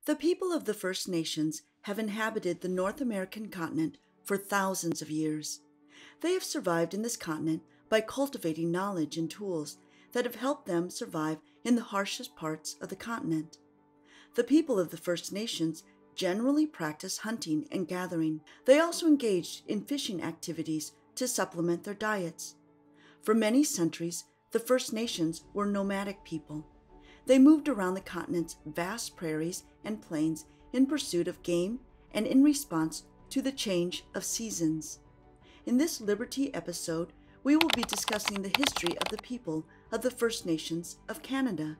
The people of the First Nations have inhabited the North American continent for thousands of years. They have survived in this continent by cultivating knowledge and tools that have helped them survive in the harshest parts of the continent. The people of the First Nations generally practice hunting and gathering. They also engaged in fishing activities to supplement their diets. For many centuries, the First Nations were nomadic people. They moved around the continent's vast prairies and plains in pursuit of game and in response to the change of seasons. In this Liber-Tea episode, we will be discussing the history of the people of the First Nations of Canada.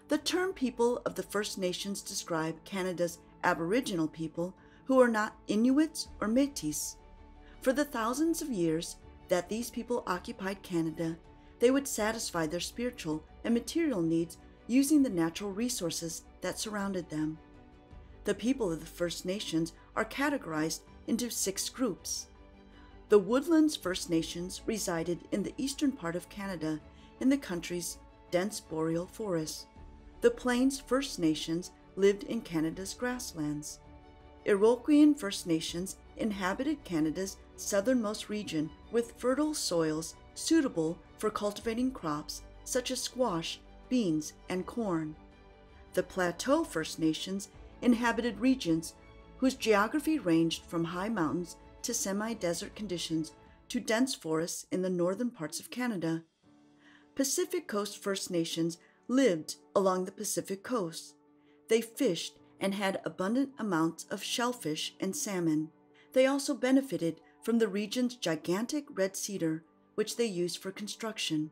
The term people of the First Nations describe Canada's Aboriginal people who are not Inuits or Métis. For the thousands of years that these people occupied Canada, they would satisfy their spiritual and material needs using the natural resources that surrounded them. The people of the First Nations are categorized into 6 groups. The Woodlands First Nations resided in the eastern part of Canada in the country's dense boreal forests. The Plains First Nations lived in Canada's grasslands. Iroquoian First Nations inhabited Canada's southernmost region with fertile soils suitable for cultivating crops such as squash, beans, and corn. The Plateau First Nations inhabited regions whose geography ranged from high mountains to semi-desert conditions to dense forests in the northern parts of Canada. Pacific Coast First Nations lived along the Pacific coast. They fished and had abundant amounts of shellfish and salmon. They also benefited from the region's gigantic red cedar, which they used for construction.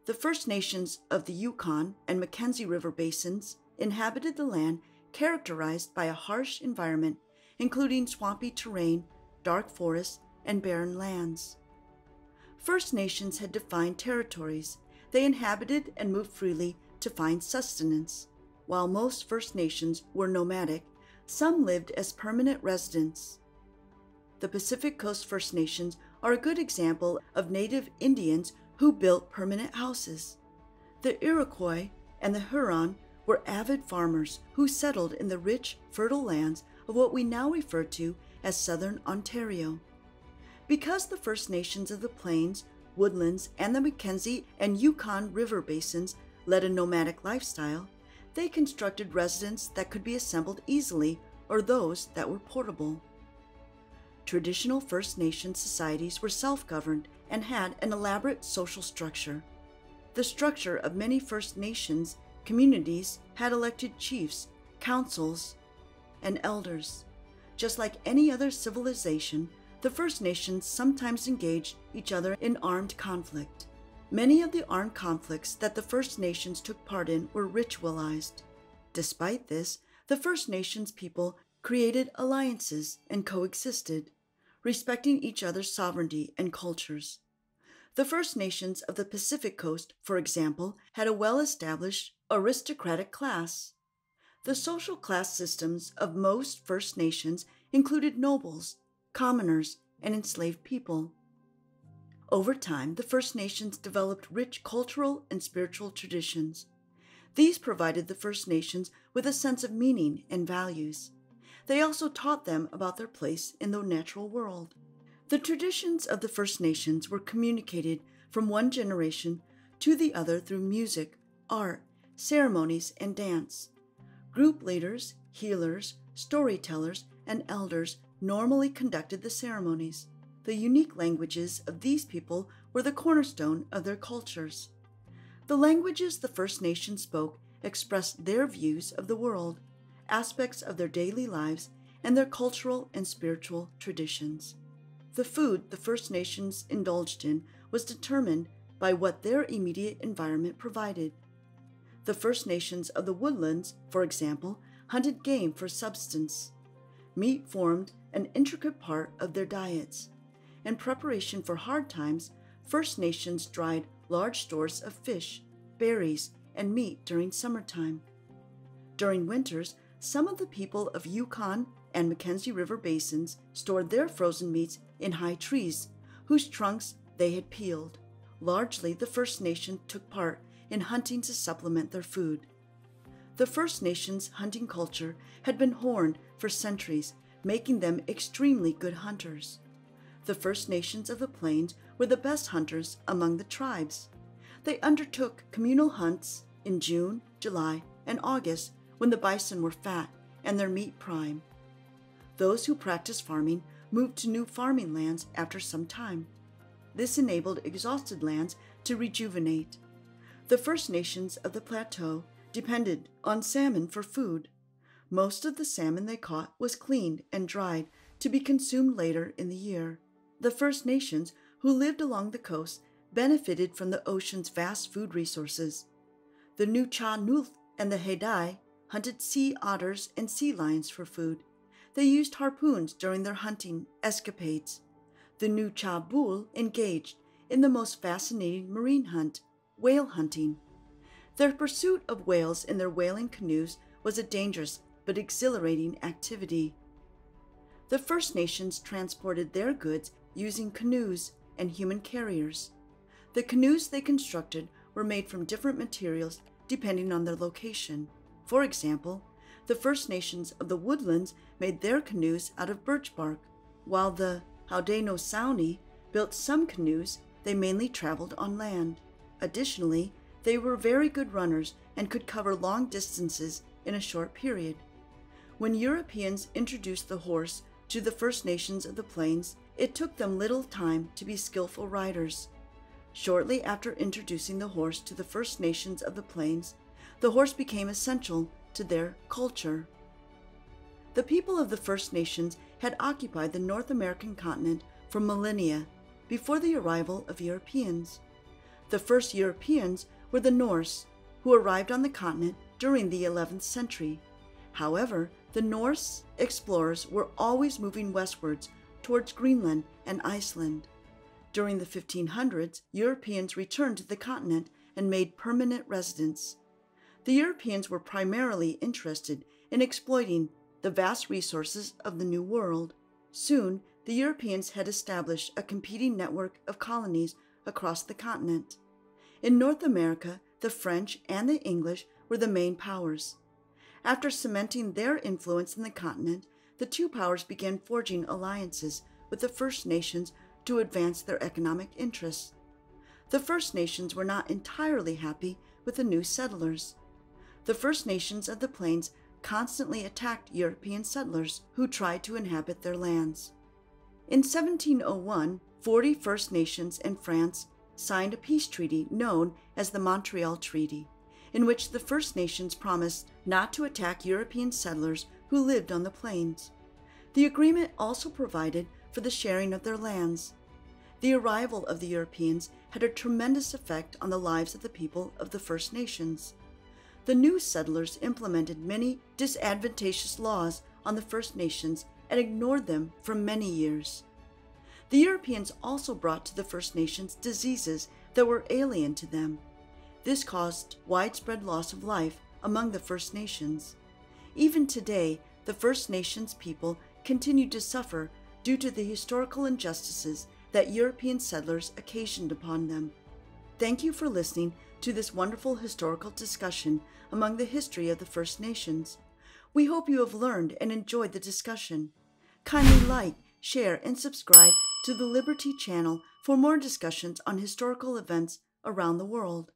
The First Nations of the Yukon and Mackenzie River basins inhabited the land characterized by a harsh environment, including swampy terrain, dark forests, and barren lands. First Nations had defined territories. They inhabited and moved freely to find sustenance. While most First Nations were nomadic, some lived as permanent residents. The Pacific Coast First Nations are a good example of native Indians who built permanent houses. The Iroquois and the Huron were avid farmers who settled in the rich, fertile lands of what we now refer to as southern Ontario. Because the First Nations of the Plains, Woodlands, and the Mackenzie and Yukon River basins led a nomadic lifestyle, they constructed residences that could be assembled easily or those that were portable. Traditional First Nation societies were self-governed and had an elaborate social structure. The structure of many First Nations communities had elected chiefs, councils, and elders. Just like any other civilization, the First Nations sometimes engaged each other in armed conflict. Many of the armed conflicts that the First Nations took part in were ritualized. Despite this, the First Nations people created alliances and coexisted, respecting each other's sovereignty and cultures. The First Nations of the Pacific Coast, for example, had a well-established aristocratic class. The social class systems of most First Nations included nobles, commoners, and enslaved people. Over time, the First Nations developed rich cultural and spiritual traditions. These provided the First Nations with a sense of meaning and values. They also taught them about their place in the natural world. The traditions of the First Nations were communicated from one generation to the other through music, art, ceremonies, and dance. Group leaders, healers, storytellers, and elders normally conducted the ceremonies. The unique languages of these people were the cornerstone of their cultures. The languages the First Nations spoke expressed their views of the world, aspects of their daily lives, and their cultural and spiritual traditions. The food the First Nations indulged in was determined by what their immediate environment provided. The First Nations of the Woodlands, for example, hunted game for subsistence. Meat formed an intricate part of their diets. In preparation for hard times, First Nations dried large stores of fish, berries, and meat during summertime. During winters, some of the people of Yukon and Mackenzie River basins stored their frozen meats in high trees, whose trunks they had peeled. Largely, the First Nation took part in hunting to supplement their food. The First Nations hunting culture had been honed for centuries, making them extremely good hunters. The First Nations of the Plains were the best hunters among the tribes. They undertook communal hunts in June, July, and August when the bison were fat and their meat prime. Those who practiced farming moved to new farming lands after some time. This enabled exhausted lands to rejuvenate. The First Nations of the plateau depended on salmon for food. Most of the salmon they caught was cleaned and dried to be consumed later in the year. The First Nations who lived along the coast benefited from the ocean's vast food resources. The Nucha-Nulth and the Haidai hunted sea otters and sea lions for food. They used harpoons during their hunting escapades. The Nucha-Bul engaged in the most fascinating marine hunt, whale hunting. Their pursuit of whales in their whaling canoes was a dangerous but exhilarating activity. The First Nations transported their goods using canoes and human carriers. The canoes they constructed were made from different materials depending on their location. For example, the First Nations of the woodlands made their canoes out of birch bark, while the Haudenosaunee built some canoes. They mainly traveled on land. Additionally, they were very good runners and could cover long distances in a short period. When Europeans introduced the horse to the First Nations of the Plains, it took them little time to be skillful riders. Shortly after introducing the horse to the First Nations of the Plains, the horse became essential to their culture. The people of the First Nations had occupied the North American continent for millennia before the arrival of Europeans. The first Europeans were the NORSE, who arrived on the continent during the 11th century. However, the NORSE explorers were always moving westwards towards Greenland and Iceland. During the 1500s, Europeans returned to the continent and made permanent residence. The Europeans were primarily interested in exploiting the vast resources of the New World. Soon, the Europeans had established a competing network of colonies across the continent. In North America, the French and the English were the main powers. After cementing their influence in the continent, the two powers began forging alliances with the First Nations to advance their economic interests. The First Nations were not entirely happy with the new settlers. The First Nations of the Plains constantly attacked European settlers who tried to inhabit their lands. In 1701, 40 First Nations and France signed a peace treaty known as the MONTREAL Treaty, in which the First Nations promised not to attack European settlers who lived on the plains. The agreement also provided for the sharing of their lands. The arrival of the Europeans had a tremendous effect on the lives of the people of the First Nations. The new settlers implemented many disadvantageous laws on the First Nations and ignored them for many years. The Europeans also brought to the First Nations diseases that were alien to them. This caused widespread loss of life among the First Nations. Even today, the First Nations people continue to suffer due to the historical injustices that European settlers occasioned upon them. Thank you for listening to this wonderful historical discussion among the history of the First Nations. We hope you have learned and enjoyed the discussion. Kindly like, share, and subscribe to the Liber-Tea channel for more discussions on historical events around the world.